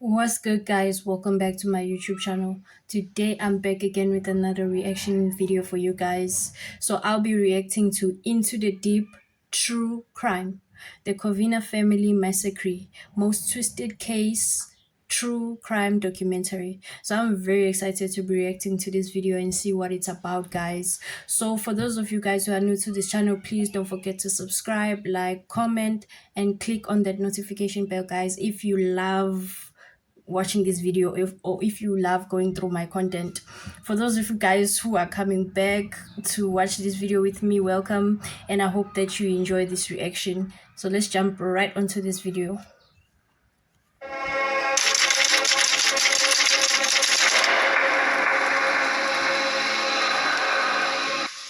What's good, guys? Welcome back to my YouTube channel. Today I'm back again with another reaction video for you guys. So I'll be reacting to Into the Deep True Crime, the Covina family massacre, most twisted case true crime documentary. So I'm very excited to be reacting to this video and see what it's about, guys. So for those of you guys who are new to this channel, please don't forget to subscribe, like, comment, and click on that notification bell, guys, if you love watching this video, if you love going through my content. For those of you guys who are coming back to watch this video with me, welcome, and I hope that you enjoy this reaction. So let's jump right onto this video.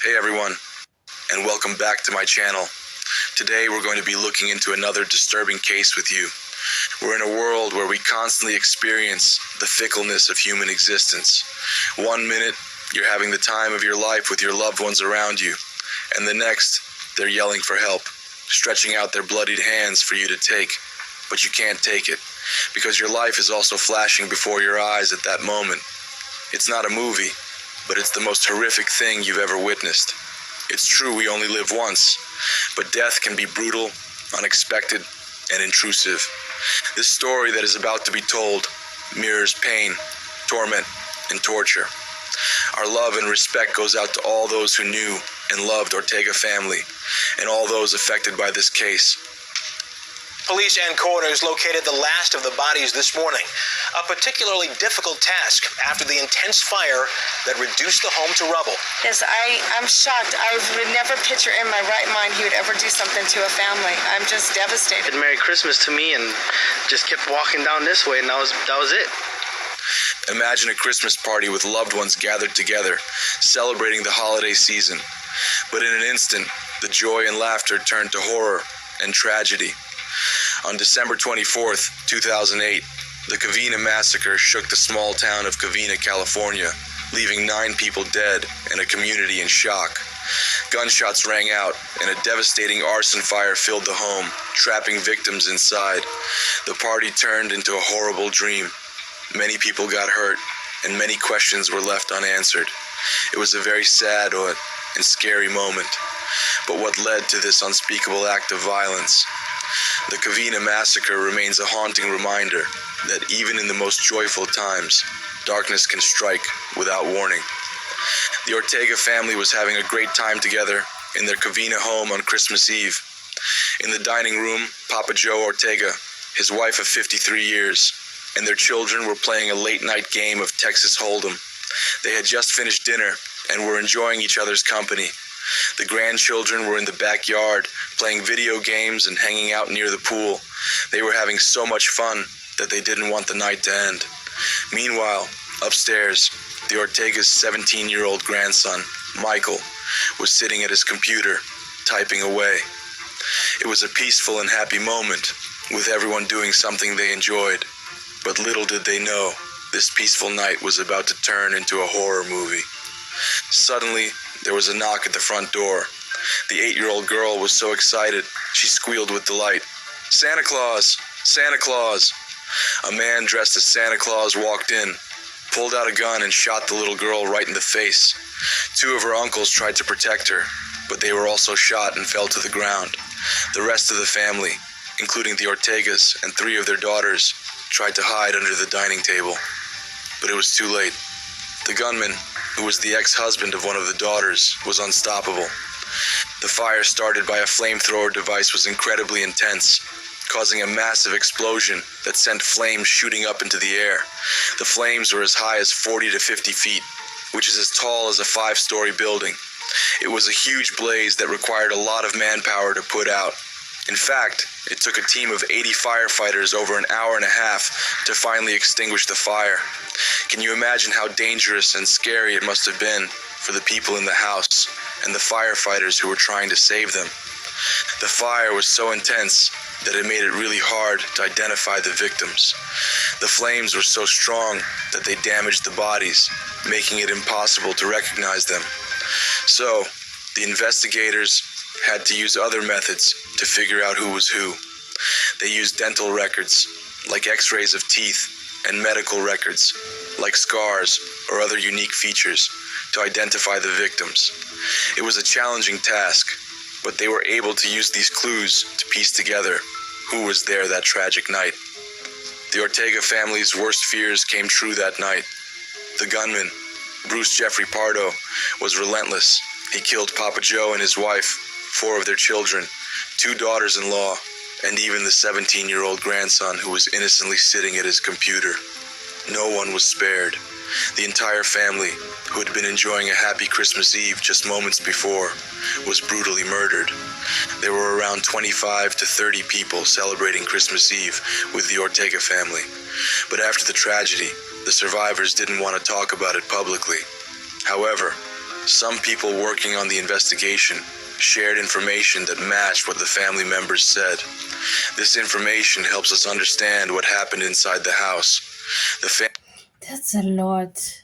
Hey everyone, and welcome back to my channel. Today we're going to be looking into another disturbing case with you. We're in a world where we constantly experience the fickleness of human existence. 1 minute, you're having the time of your life with your loved ones around you, and the next, they're yelling for help, stretching out their bloodied hands for you to take, but you can't take it, because your life is also flashing before your eyes at that moment. It's not a movie, but it's the most horrific thing you've ever witnessed. It's true we only live once, but death can be brutal, unexpected, and intrusive. This story that is about to be told mirrors pain, torment, and torture. Our love and respect goes out to all those who knew and loved Ortega family, and all those affected by this case. Police and coroners located the last of the bodies this morning, a particularly difficult task after the intense fire that reduced the home to rubble. Yes, I'm shocked. I would never picture in my right mind he would ever do something to a family. I'm just devastated. Merry Christmas to me and just kept walking down this way, and that was it. Imagine a Christmas party with loved ones gathered together, celebrating the holiday season. But in an instant, the joy and laughter turned to horror and tragedy. On December 24th, 2008, the Covina Massacre shook the small town of Covina, California, leaving 9 people dead and a community in shock. Gunshots rang out, and a devastating arson fire filled the home, trapping victims inside. The party turned into a horrible dream. Many people got hurt, and many questions were left unanswered. It was a very sad and scary moment. But what led to this unspeakable act of violence? The Covina Massacre remains a haunting reminder that even in the most joyful times, darkness can strike without warning. The Ortega family was having a great time together in their Covina home on Christmas Eve. In the dining room, Papa Joe Ortega, his wife of 53 years, and their children were playing a late-night game of Texas Hold'em. They had just finished dinner and were enjoying each other's company. The grandchildren were in the backyard, playing video games and hanging out near the pool. They were having so much fun that they didn't want the night to end. Meanwhile, upstairs, the Ortega's 17-year-old grandson, Michael, was sitting at his computer, typing away. It was a peaceful and happy moment, with everyone doing something they enjoyed. But little did they know, this peaceful night was about to turn into a horror movie. Suddenly, there was a knock at the front door. The 8-year-old girl was so excited, she squealed with delight. "Santa Claus! Santa Claus!" A man dressed as Santa Claus walked in, pulled out a gun and shot the little girl right in the face. 2 of her uncles tried to protect her, but they were also shot and fell to the ground. The rest of the family, including the Ortegas and 3 of their daughters, tried to hide under the dining table. But it was too late. The gunman, who was the ex-husband of one of the daughters, was unstoppable. The fire started by a flamethrower device was incredibly intense, causing a massive explosion that sent flames shooting up into the air. The flames were as high as 40 to 50 feet, which is as tall as a 5-story building. It was a huge blaze that required a lot of manpower to put out. In fact, it took a team of 80 firefighters over an hour and a half to finally extinguish the fire. Can you imagine how dangerous and scary it must have been for the people in the house and the firefighters who were trying to save them? The fire was so intense that it made it really hard to identify the victims. The flames were so strong that they damaged the bodies, making it impossible to recognize them. So, the investigators had to use other methods to figure out who was who. They used dental records, like x-rays of teeth and medical records, like scars or other unique features, to identify the victims. It was a challenging task, but they were able to use these clues to piece together who was there that tragic night. The Ortega family's worst fears came true that night. The gunman, Bruce Jeffrey Pardo, was relentless. He killed Papa Joe and his wife, 4 of their children, 2 daughters-in-law, and even the 17-year-old grandson who was innocently sitting at his computer. No one was spared. The entire family, who had been enjoying a happy Christmas Eve just moments before, was brutally murdered. There were around 25 to 30 people celebrating Christmas Eve with the Ortega family. But after the tragedy, the survivors didn't want to talk about it publicly. However, some people working on the investigation shared information that matched what the family members said. This information helps us understand what happened inside the house. That's a lot.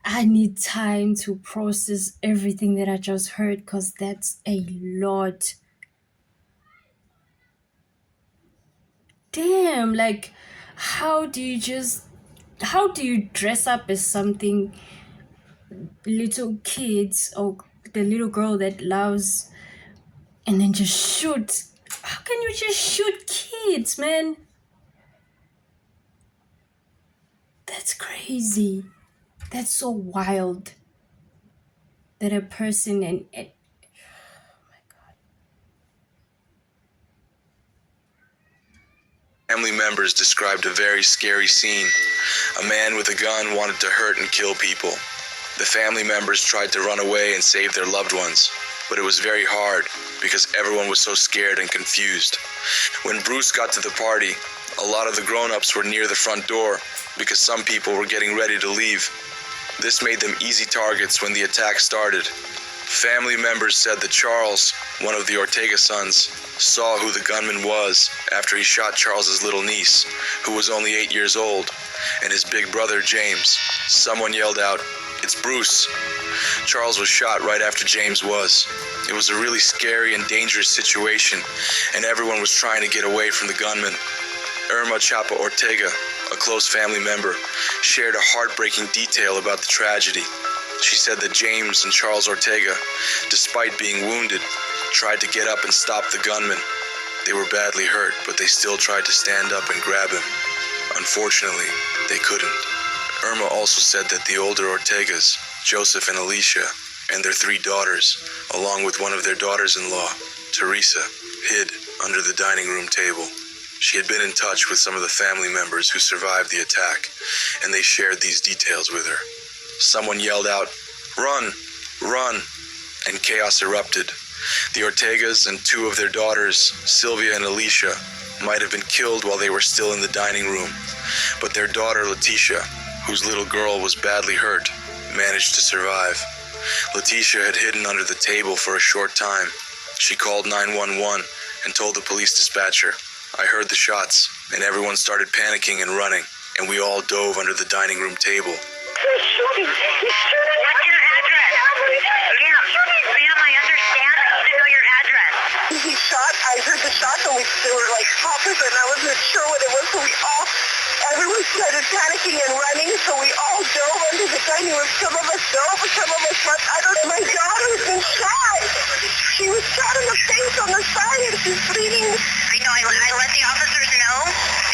I need time to process everything that I just heard because that's a lot. Damn, like, how do you dress up as something little kids or the little girl that loves and then just shoot? How can you just shoot kids, man? That's crazy. That's so wild that a person and oh my God. Family members described a very scary scene. A man with a gun wanted to hurt and kill people. The family members tried to run away and save their loved ones, but it was very hard because everyone was so scared and confused. When Bruce got to the party, a lot of the grown-ups were near the front door because some people were getting ready to leave. This made them easy targets when the attack started. Family members said that Charles, one of the Ortega sons, saw who the gunman was after he shot Charles's little niece, who was only 8 years old, and his big brother James. Someone yelled out, "It's Bruce." Charles was shot right after James was. It was a really scary and dangerous situation, and everyone was trying to get away from the gunman. Irma Chapa Ortega, a close family member, shared a heartbreaking detail about the tragedy. She said that James and Charles Ortega, despite being wounded, tried to get up and stop the gunman. They were badly hurt, but they still tried to stand up and grab him. Unfortunately, they couldn't. Irma also said that the older Ortegas, Joseph and Alicia, and their 3 daughters, along with one of their daughters-in-law, Teresa, hid under the dining room table. She had been in touch with some of the family members who survived the attack, and they shared these details with her. Someone yelled out, "Run! Run!" and chaos erupted. The Ortegas and 2 of their daughters, Sylvia and Alicia, might have been killed while they were still in the dining room, but their daughter Letitia, whose little girl was badly hurt, managed to survive. Letitia had hidden under the table for a short time. She called 911 and told the police dispatcher, "I heard the shots, and everyone started panicking and running, and we all dove under the dining room table." He's shooting. He's shooting. What's your address? Ma'am, I understand. I need to know your address. He shot. I heard the shots and they were like poppers and I wasn't sure what it was. So everyone started panicking and running. So we all dove under the dining room. Some of us dove, some of us left. I don't know. My daughter's been shot. She was shot in the face on the side and she's bleeding. I know. I let the officers know.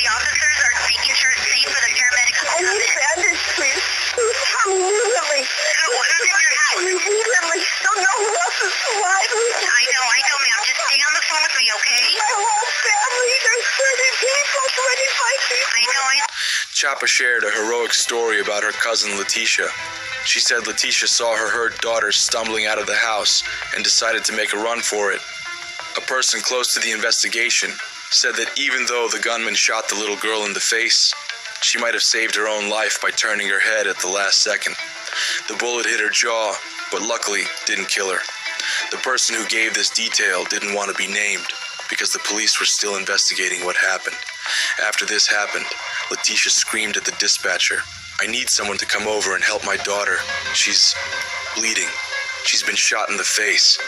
The officers are making sure it's safe for the paramedics to I come need in. bandage, please. Please come immediately. Who's in your house? Immediately. Don't know who else is alive. I know, ma'am. Just stay on the phone with me, okay? My whole family, there's 30 people, 25 people. I know. Chapa shared a heroic story about her cousin Letitia. She said Letitia saw her hurt daughter stumbling out of the house and decided to make a run for it. A person close to the investigation said that even though the gunman shot the little girl in the face, she might have saved her own life by turning her head at the last second. The bullet hit her jaw, but luckily didn't kill her. The person who gave this detail didn't want to be named because the police were still investigating what happened. After this happened, Letitia screamed at the dispatcher, "I need someone to come over and help my daughter. She's bleeding. She's been shot in the face."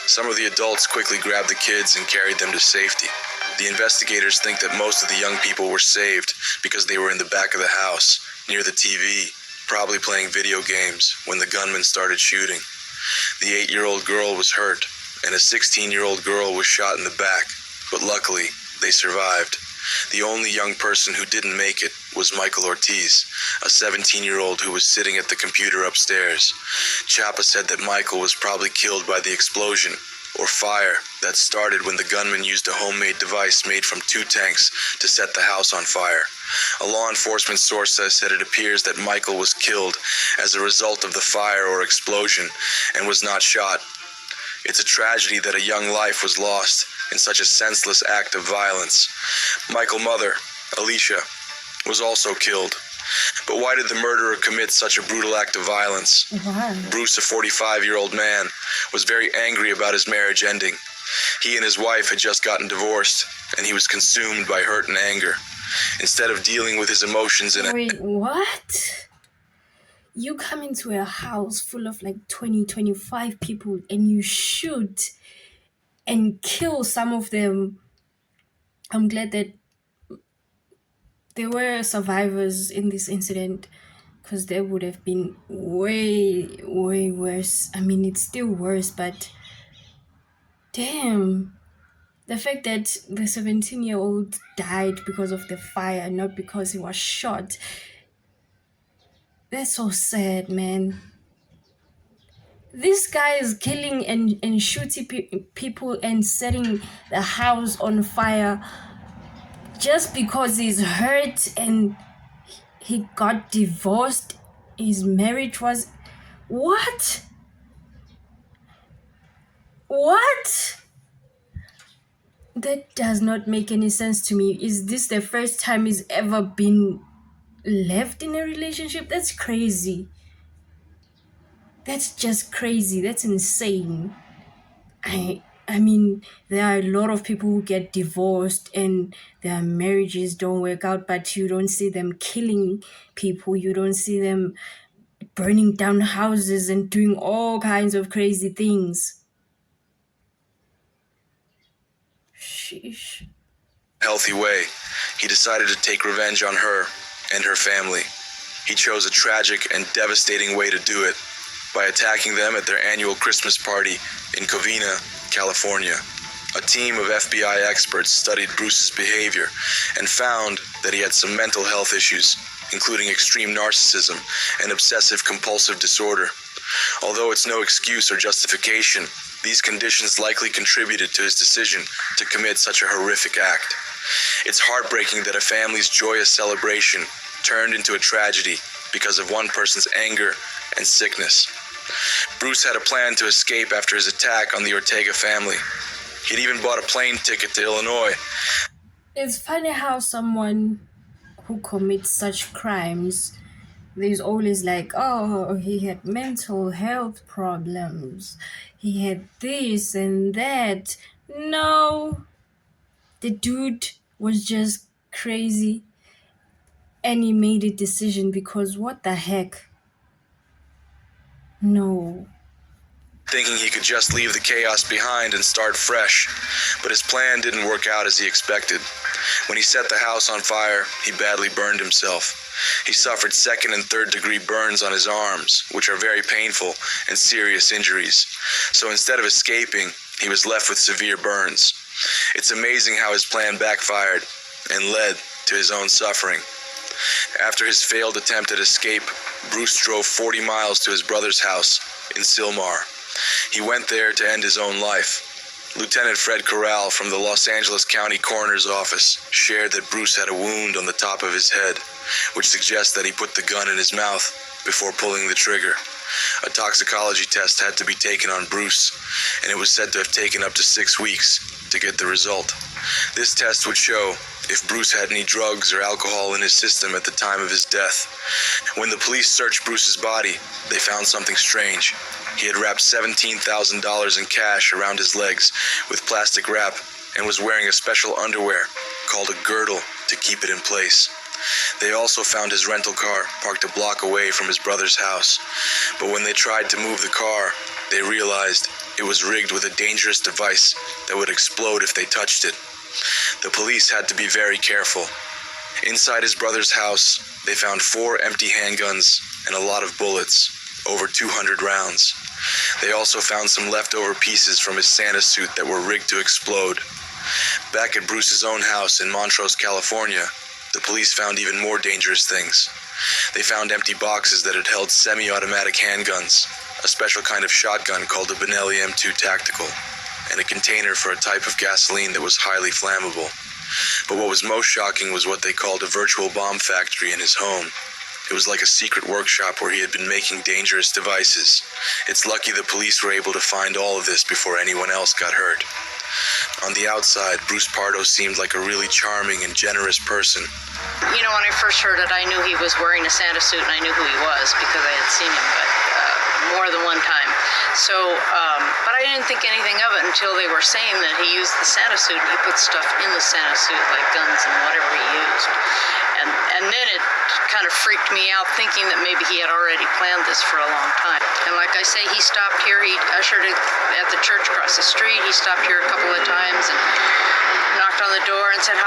Some of the adults quickly grabbed the kids and carried them to safety. The investigators think that most of the young people were saved because they were in the back of the house, near the TV, probably playing video games when the gunman started shooting. The 8-year-old girl was hurt, and a 16-year-old girl was shot in the back, but luckily, they survived. The only young person who didn't make it was Michael Ortiz, a 17-year-old who was sitting at the computer upstairs. Chapa said that Michael was probably killed by the explosion, or fire, that started when the gunman used a homemade device made from 2 tanks to set the house on fire. A law enforcement source says that it appears that Michael was killed as a result of the fire or explosion and was not shot. It's a tragedy that a young life was lost in such a senseless act of violence. Michael's mother, Alicia, was also killed. But why did the murderer commit such a brutal act of violence? Why? Bruce, a 45-year-old man, was very angry about his marriage ending. He and his wife had just gotten divorced, and he was consumed by hurt and anger. Instead of dealing with his emotions in a... Wait, what? You come into a house full of like 25 people and you shoot and kill some of them. I'm glad that there were survivors in this incident, because there would have been way worse. I mean, it's still worse, but damn, the fact that the 17-year-old died because of the fire, not because he was shot, that's so sad, man. This guy is killing and shooting people and setting the house on fire just because he's hurt and he got divorced. His marriage was... What? What? That does not make any sense to me. Is this the first time he's ever been left in a relationship? That's crazy. That's just crazy. That's insane. I mean, there are a lot of people who get divorced and their marriages don't work out, but you don't see them killing people. You don't see them burning down houses and doing all kinds of crazy things. Sheesh. healthy way, he decided to take revenge on her and her family. He chose a tragic and devastating way to do it, by attacking them at their annual Christmas party in Covina, California. A team of FBI experts studied Bruce's behavior and found that he had some mental health issues, including extreme narcissism and obsessive-compulsive disorder. Although it's no excuse or justification, these conditions likely contributed to his decision to commit such a horrific act. It's heartbreaking that a family's joyous celebration turned into a tragedy because of one person's anger and sickness. Bruce had a plan to escape after his attack on the Ortega family. He'd even bought a plane ticket to Illinois. It's funny how someone who commits such crimes, there's always like, oh, he had mental health problems. He had this and that. No. The dude was just crazy. And he made a decision because what the heck? No. Thinking he could just leave the chaos behind and start fresh. But his plan didn't work out as he expected. When he set the house on fire, he badly burned himself. He suffered second and third degree burns on his arms, which are very painful and serious injuries. So instead of escaping, he was left with severe burns. It's amazing how his plan backfired and led to his own suffering. After his failed attempt at escape, Bruce drove 40 miles to his brother's house in Sylmar. He went there to end his own life. Lieutenant Fred Corral from the Los Angeles County Coroner's Office shared that Bruce had a wound on the top of his head, which suggests that he put the gun in his mouth before pulling the trigger. A toxicology test had to be taken on Bruce, and it was said to have taken up to 6 weeks to get the result. This test would show if Bruce had any drugs or alcohol in his system at the time of his death. When the police searched Bruce's body, they found something strange. He had wrapped $17,000 in cash around his legs with plastic wrap and was wearing a special underwear called a girdle to keep it in place. They also found his rental car parked a block away from his brother's house. But when they tried to move the car, they realized it was rigged with a dangerous device that would explode if they touched it. The police had to be very careful. Inside his brother's house, they found 4 empty handguns and a lot of bullets, over 200 rounds. They also found some leftover pieces from his Santa suit that were rigged to explode. Back at Bruce's own house in Montrose, California, the police found even more dangerous things. They found empty boxes that had held semi-automatic handguns, a special kind of shotgun called a Benelli M2 Tactical, and a container for a type of gasoline that was highly flammable. But what was most shocking was what they called a virtual bomb factory in his home. It was like a secret workshop where he had been making dangerous devices. It's lucky the police were able to find all of this before anyone else got hurt. On the outside, Bruce Pardo seemed like a really charming and generous person. You know, when I first heard it, I knew he was wearing a Santa suit, and I knew who he was because I had seen him, but more than one time. So, but I didn't think anything of it until they were saying that he used the Santa suit, and he put stuff in the Santa suit, like guns and whatever he used. And then it kind of freaked me out, thinking that maybe he had already planned this for a long time. And like I say, he stopped here, he ushered it at the church across the street, he stopped here a couple of times and knocked on the door and said,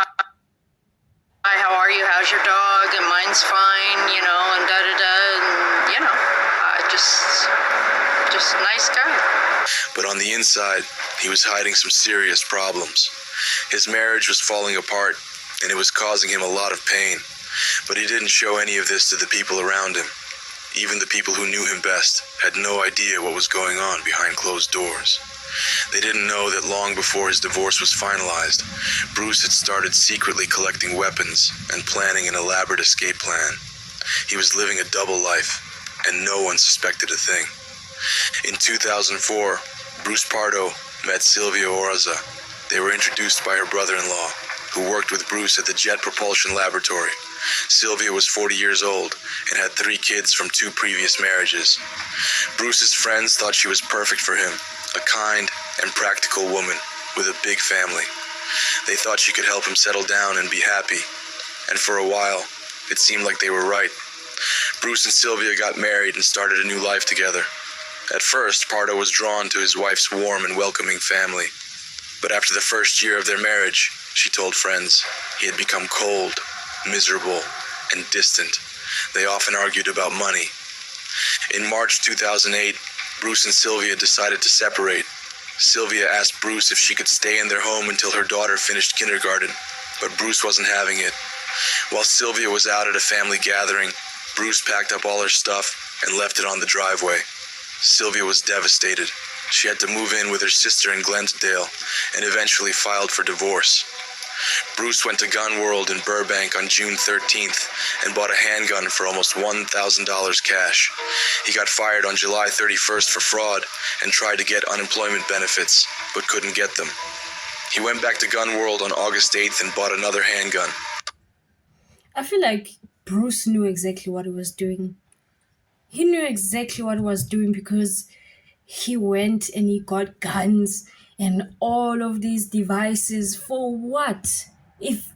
"Hi, how are you? How's your dog?" And "Mine's fine," you know, and da-da-da, and, you know, just a nice guy. But on the inside, he was hiding some serious problems. His marriage was falling apart, and it was causing him a lot of pain. But he didn't show any of this to the people around him. Even the people who knew him best had no idea what was going on behind closed doors. They didn't know that long before his divorce was finalized, Bruce had started secretly collecting weapons and planning an elaborate escape plan. He was living a double life, and no one suspected a thing. In 2004, Bruce Pardo met Sylvia Orza. They were introduced by her brother-in-law, who worked with Bruce at the Jet Propulsion Laboratory. Sylvia was 40 years old and had 3 kids from 2 previous marriages. Bruce's friends thought she was perfect for him, a kind and practical woman with a big family. They thought she could help him settle down and be happy. And for a while, it seemed like they were right. Bruce and Sylvia got married and started a new life together. At first, Pardo was drawn to his wife's warm and welcoming family. But after the first year of their marriage, she told friends, he had become cold, miserable, and distant. They often argued about money. In March 2008, Bruce and Sylvia decided to separate. Sylvia asked Bruce if she could stay in their home until her daughter finished kindergarten, but Bruce wasn't having it. While Sylvia was out at a family gathering, Bruce packed up all her stuff and left it on the driveway. Sylvia was devastated. She had to move in with her sister in Glensdale and eventually filed for divorce. Bruce went to Gun World in Burbank on June 13th and bought a handgun for almost $1,000 cash. He got fired on July 31st for fraud and tried to get unemployment benefits, but couldn't get them. He went back to Gun World on August 8th and bought another handgun. I feel like Bruce knew exactly what he was doing. He knew exactly what he was doing because he went and he got guns and all of these devices. For what? If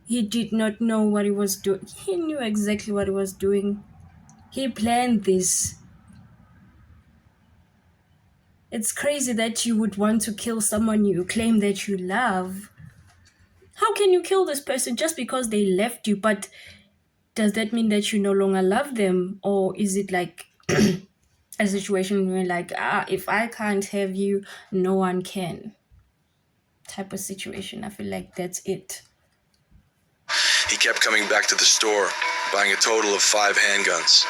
he did not know what he was doing, he knew exactly what he was doing. He planned this. It's crazy that you would want to kill someone you claim that you love. How can you kill this person just because they left you? But does that mean that you no longer love them? Or is it like a situation where like, if I can't have you, no one can? Type of situation. I feel like that's it. He kept coming back to the store, buying a total of 5 handguns.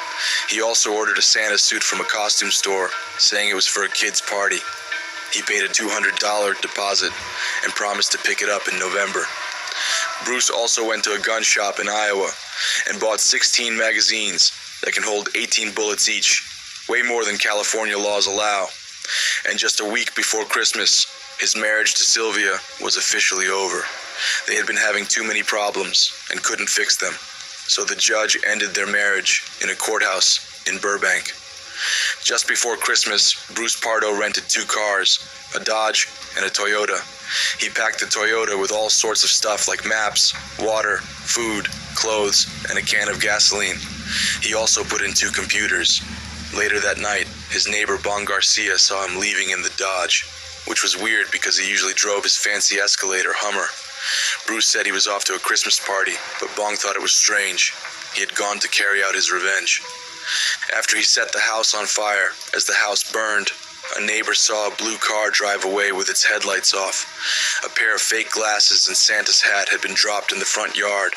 He also ordered a Santa suit from a costume store, saying it was for a kid's party. He paid a $200 deposit and promised to pick it up in November. Bruce also went to a gun shop in Iowa and bought 16 magazines that can hold 18 bullets each, way more than California laws allow. And just a week before Christmas, his marriage to Sylvia was officially over. They had been having too many problems and couldn't fix them, so the judge ended their marriage in a courthouse in Burbank. Just before Christmas, Bruce Pardo rented 2 cars, a Dodge and a Toyota. He packed the Toyota with all sorts of stuff like maps, water, food, clothes, and a can of gasoline. He also put in 2 computers. Later that night, his neighbor Bon Garcia saw him leaving in the Dodge, which was weird because he usually drove his fancy Escalade or Hummer. Bruce said he was off to a Christmas party, but Bong thought it was strange. He had gone to carry out his revenge. After he set the house on fire, as the house burned, a neighbor saw a blue car drive away with its headlights off. A pair of fake glasses and Santa's hat had been dropped in the front yard.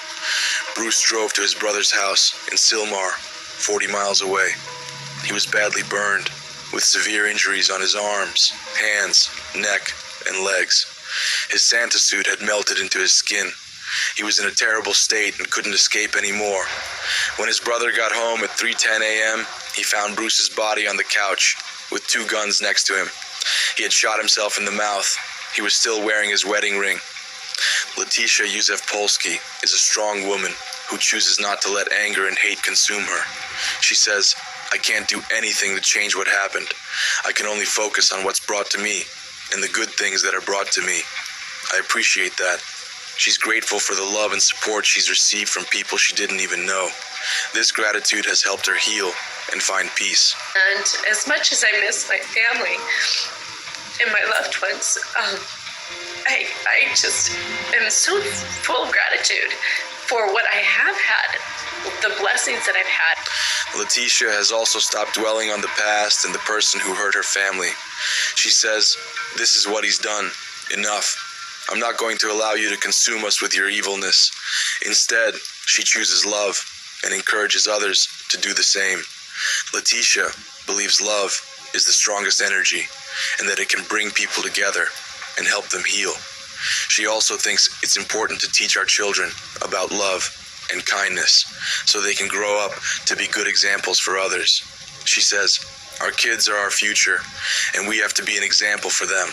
Bruce drove to his brother's house in Sylmar, 40 miles away. He was badly burned, with severe injuries on his arms, hands, neck, and legs. His Santa suit had melted into his skin. He was in a terrible state and couldn't escape anymore. When his brother got home at 3:10 a.m., he found Bruce's body on the couch, with 2 guns next to him. He had shot himself in the mouth. He was still wearing his wedding ring. Letitia Józef-Polski is a strong woman who chooses not to let anger and hate consume her. She says, "I can't do anything to change what happened. I can only focus on what's brought to me and the good things that are brought to me. I appreciate that." She's grateful for the love and support she's received from people she didn't even know. This gratitude has helped her heal and find peace. And as much as I miss my family and my loved ones, I just am so full of gratitude for what I have had, the blessings that I've had. Letitia has also stopped dwelling on the past and the person who hurt her family. She says, "This is what he's done. Enough. I'm not going to allow you to consume us with your evilness." Instead, she chooses love and encourages others to do the same. Letitia believes love is the strongest energy and that it can bring people together and help them heal. She also thinks it's important to teach our children about love and kindness so they can grow up to be good examples for others. She says, "Our kids are our future, and we have to be an example for them.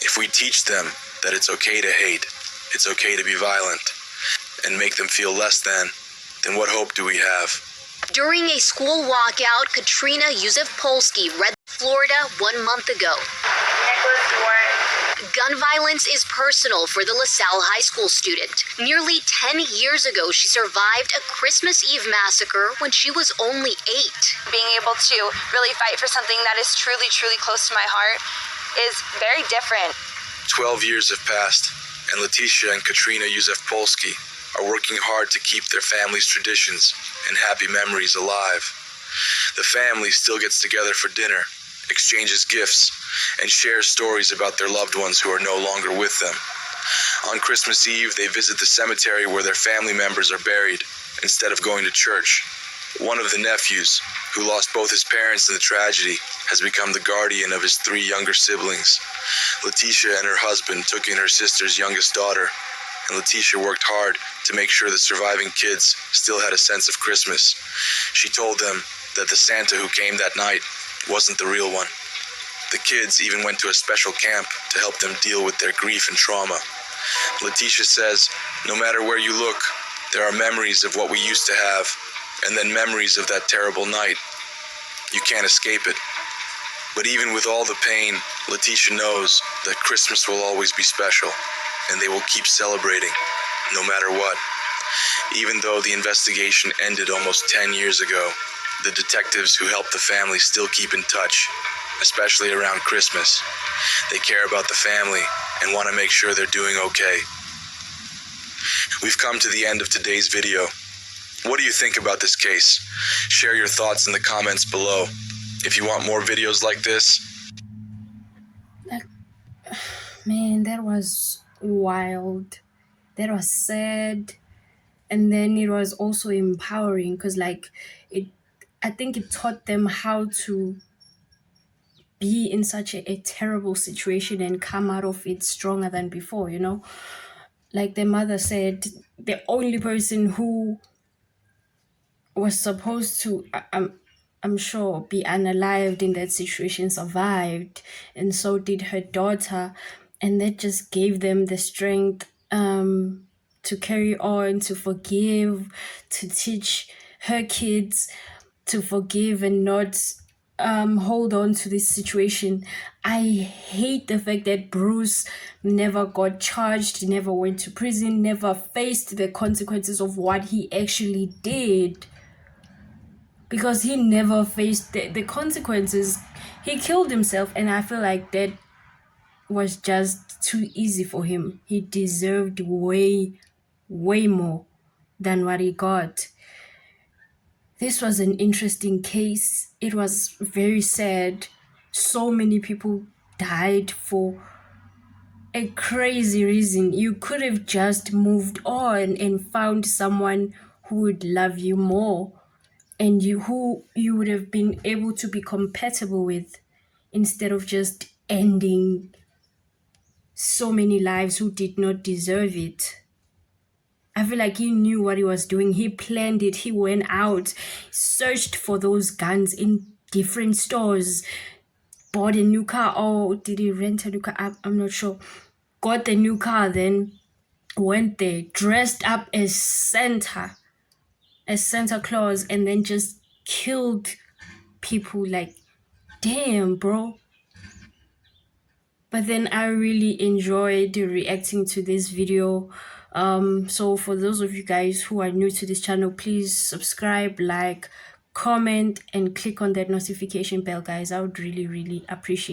If we teach them that it's okay to hate, it's okay to be violent, and make them feel less than, then what hope do we have?" During a school walkout, Katrina Józef-Polski read Florida 1 month ago. Gun violence is personal for the LaSalle High School student. Nearly 10 years ago, she survived a Christmas Eve massacre when she was only 8. Being able to really fight for something that is truly, truly close to my heart is very different. 12 years have passed, and Letitia and Katrina Józef-Polski are working hard to keep their family's traditions and happy memories alive. The family still gets together for dinner, exchanges gifts, and shares stories about their loved ones who are no longer with them. On Christmas Eve, they visit the cemetery where their family members are buried, instead of going to church. One of the nephews, who lost both his parents in the tragedy, has become the guardian of his 3 younger siblings. Letitia and her husband took in her sister's youngest daughter, and Letitia worked hard to make sure the surviving kids still had a sense of Christmas. She told them that the Santa who came that night wasn't the real one. The kids even went to a special camp to help them deal with their grief and trauma. Letitia says, "No matter where you look, there are memories of what we used to have, and then memories of that terrible night. You can't escape it." But even with all the pain, Letitia knows that Christmas will always be special, and they will keep celebrating, no matter what. Even though the investigation ended almost 10 years ago, the detectives who helped the family still keep in touch, especially around Christmas. They care about the family and want to make sure they're doing okay. We've come to the end of today's video. What do you think about this case? Share your thoughts in the comments below. If you want more videos like this, Man, that was wild. That was sad. And then it was also empowering because I think it taught them how to be in such a terrible situation and come out of it stronger than before, you know? Like the mother said, the only person who was supposed to, I'm sure, be unalived in that situation survived, and so did her daughter. And that just gave them the strength to carry on, to forgive, to teach her kids to forgive and not hold on to this situation. I hate the fact that Bruce never got charged, never went to prison, never faced the consequences of what he actually did. Because he never faced the consequences. He killed himself, and I feel like that was just too easy for him. He deserved way more than what he got. This was an interesting case. It was very sad. So many people died for a crazy reason. You could have just moved on and found someone who would love you more and who you would have been able to be compatible with, instead of just ending so many lives who did not deserve it. I feel like he knew what he was doing. He planned it. He went out, searched for those guns in different stores, bought a new car. Or did he rent a new car? I'm not sure. Got the new car, then went there, dressed up as Santa Claus, and then just killed people. Like, damn, bro. But then I really enjoyed reacting to this video. So for those of you guys who are new to this channel, please subscribe, like, comment, and click on that notification bell, guys. I would really appreciate it.